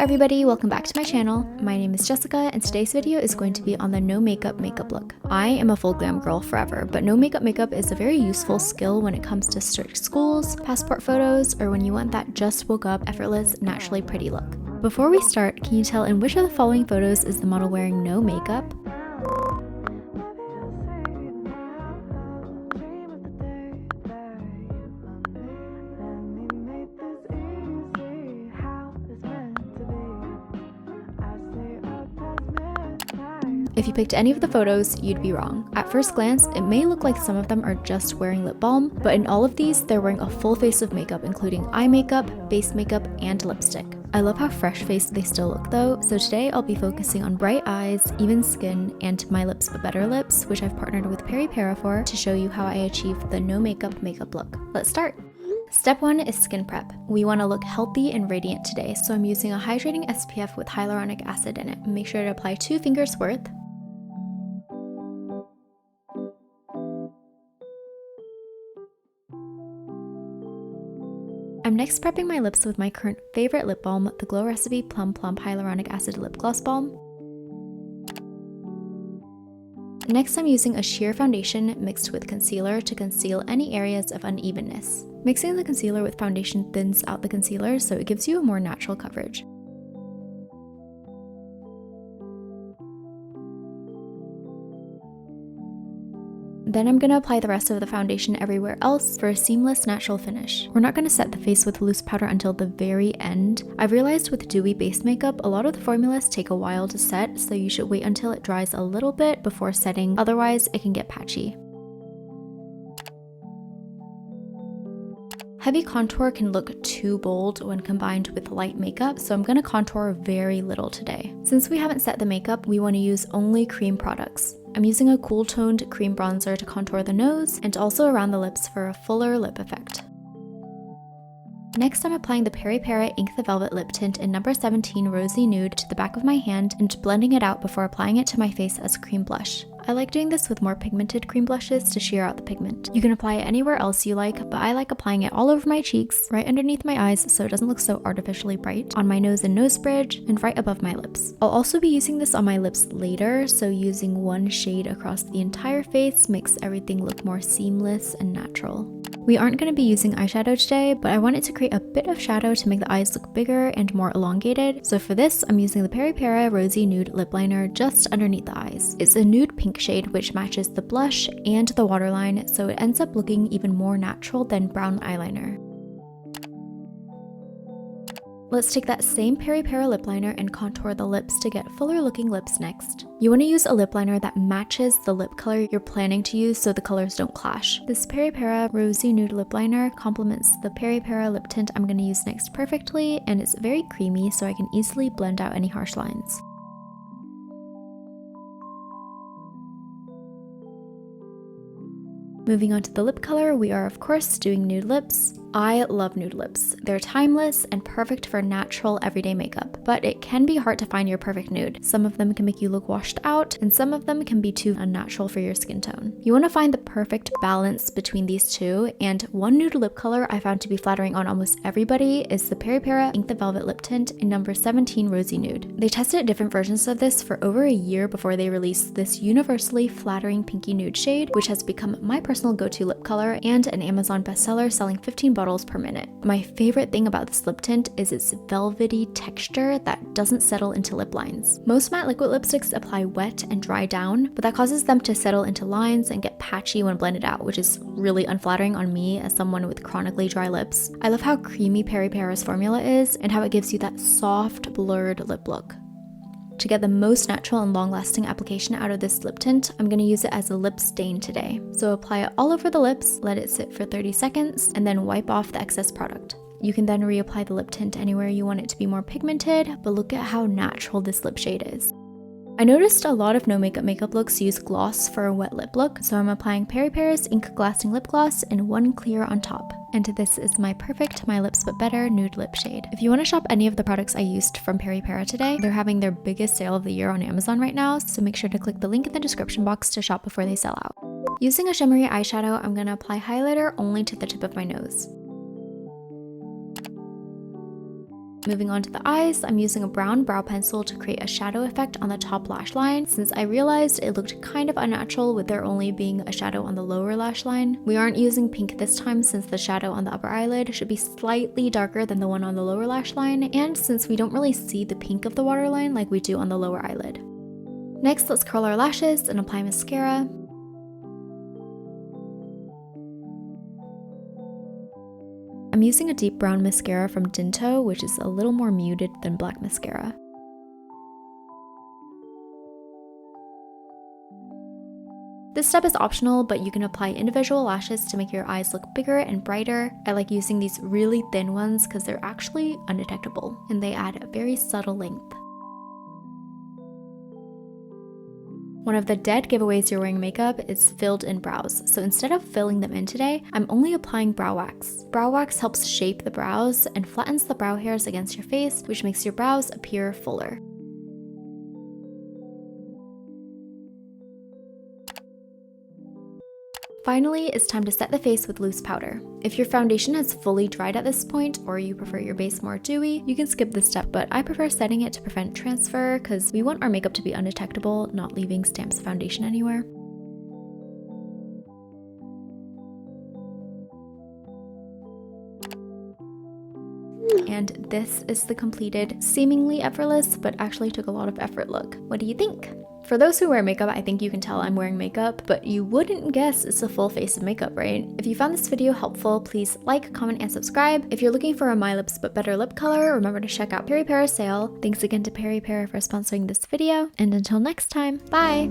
everybody, welcome back to my channel. My name is Jessica and today's video is going to be on the no makeup look. I am a full glam girl forever, but no makeup is a very useful skill when it comes to strict schools, passport photos, or when you want that just woke up, effortless, naturally pretty look. Before we start, can you tell in which of the following photos is the model wearing no makeup? If you picked any of the photos, you'd be wrong. At first glance, it may look like some of them are just wearing lip balm, but in all of these, they're wearing a full face of makeup, including eye makeup, base makeup, and lipstick. I love how fresh-faced they still look though, so today I'll be focusing on bright eyes, even skin, and my lips but better lips, which I've partnered with Peripera for to show you how I achieved the no makeup look. Let's start! Step 1 is skin prep. We want to look healthy and radiant today, so I'm using a hydrating SPF with hyaluronic acid in it. Make sure to apply 2 fingers worth. I'm next prepping my lips with my current favorite lip balm, the Glow Recipe Plum Plump Hyaluronic Acid Lip Gloss Balm. Next, I'm using a sheer foundation mixed with concealer to conceal any areas of unevenness. Mixing the concealer with foundation thins out the concealer, so it gives you a more natural coverage. Then I'm going to apply the rest of the foundation everywhere else for a seamless natural finish. We're not going to set the face with loose powder until the very end. I've realized with dewy base makeup, a lot of the formulas take a while to set, so you should wait until it dries a little bit before setting, otherwise it can get patchy. Heavy contour can look too bold when combined with light makeup, so I'm going to contour very little today. Since we haven't set the makeup, we want to use only cream products. I'm using a cool toned cream bronzer to contour the nose and also around the lips for a fuller lip effect. Next, I'm applying the Peripera Ink the Velvet Lip Tint in number 17 Rosy Nude to the back of my hand and blending it out before applying it to my face as cream blush. I like doing this with more pigmented cream blushes to sheer out the pigment. You can apply it anywhere else you like, but I like applying it all over my cheeks, right underneath my eyes so it doesn't look so artificially bright, on my nose and nose bridge, and right above my lips. I'll also be using this on my lips later, so using one shade across the entire face makes everything look more seamless and natural. We aren't going to be using eyeshadow today, but I wanted to create a bit of shadow to make the eyes look bigger and more elongated, so for this I'm using the Peripera Rosy Nude Lip Liner just underneath the eyes. It's a nude pink shade which matches the blush and the waterline, so it ends up looking even more natural than brown eyeliner. Let's take that same Peripera lip liner and contour the lips to get fuller looking lips next. You want to use a lip liner that matches the lip color you're planning to use so the colors don't clash. This Peripera Rosy Nude Lip Liner complements the Peripera lip tint I'm going to use next perfectly, and it's very creamy so I can easily blend out any harsh lines. Moving on to the lip color, we are of course doing nude lips. I love nude lips. They're timeless and perfect for natural everyday makeup, but it can be hard to find your perfect nude. Some of them can make you look washed out, and some of them can be too unnatural for your skin tone. You want to find the perfect balance between these two, and one nude lip color I found to be flattering on almost everybody is the Peripera Ink the Velvet Lip Tint in number 17 Rosy Nude. They tested different versions of this for over a year before they released this universally flattering pinky nude shade, which has become my personal go-to lip color and an Amazon bestseller selling 15 bottles per minute. My favorite thing about this lip tint is its velvety texture that doesn't settle into lip lines. Most matte liquid lipsticks apply wet and dry down, but that causes them to settle into lines and get patchy when blended out, which is really unflattering on me as someone with chronically dry lips. I love how creamy Peripera's formula is and how it gives you that soft, blurred lip look. To get the most natural and long-lasting application out of this lip tint, I'm going to use it as a lip stain today. So apply it all over the lips, let it sit for 30 seconds, and then wipe off the excess product. You can then reapply the lip tint anywhere you want it to be more pigmented, but look at how natural this lip shade is. I noticed a lot of no makeup looks use gloss for a wet lip look, so I'm applying Peripera's Ink Glassing Lip Gloss and one clear on top. And this is my perfect My Lips But Better nude lip shade. If you want to shop any of the products I used from Peripera today, they're having their biggest sale of the year on Amazon right now, so make sure to click the link in the description box to shop before they sell out. Using a shimmery eyeshadow, I'm going to apply highlighter only to the tip of my nose. Moving on to the eyes, I'm using a brown brow pencil to create a shadow effect on the top lash line, since I realized it looked kind of unnatural with there only being a shadow on the lower lash line. We aren't using pink this time since the shadow on the upper eyelid should be slightly darker than the one on the lower lash line, and since we don't really see the pink of the waterline like we do on the lower eyelid. Next, let's curl our lashes and apply mascara. I'm using a deep brown mascara from Dinto, which is a little more muted than black mascara. This step is optional, but you can apply individual lashes to make your eyes look bigger and brighter. I like using these really thin ones because they're actually undetectable, and they add a very subtle length. One of the dead giveaways you're wearing makeup is filled in brows, so instead of filling them in today, I'm only applying brow wax. Brow wax helps shape the brows and flattens the brow hairs against your face, which makes your brows appear fuller. Finally, it's time to set the face with loose powder. If your foundation has fully dried at this point, or you prefer your base more dewy, you can skip this step, but I prefer setting it to prevent transfer because we want our makeup to be undetectable, not leaving stamps of foundation anywhere. And this is the completed, seemingly effortless, but actually took a lot of effort look. What do you think? For those who wear makeup, I think you can tell I'm wearing makeup, but you wouldn't guess it's a full face of makeup, right? If you found this video helpful, please like, comment, and subscribe. If you're looking for a My Lips But Better lip color, remember to check out Peri Para sale. Thanks again to Peri Para for sponsoring this video, and until next time, bye!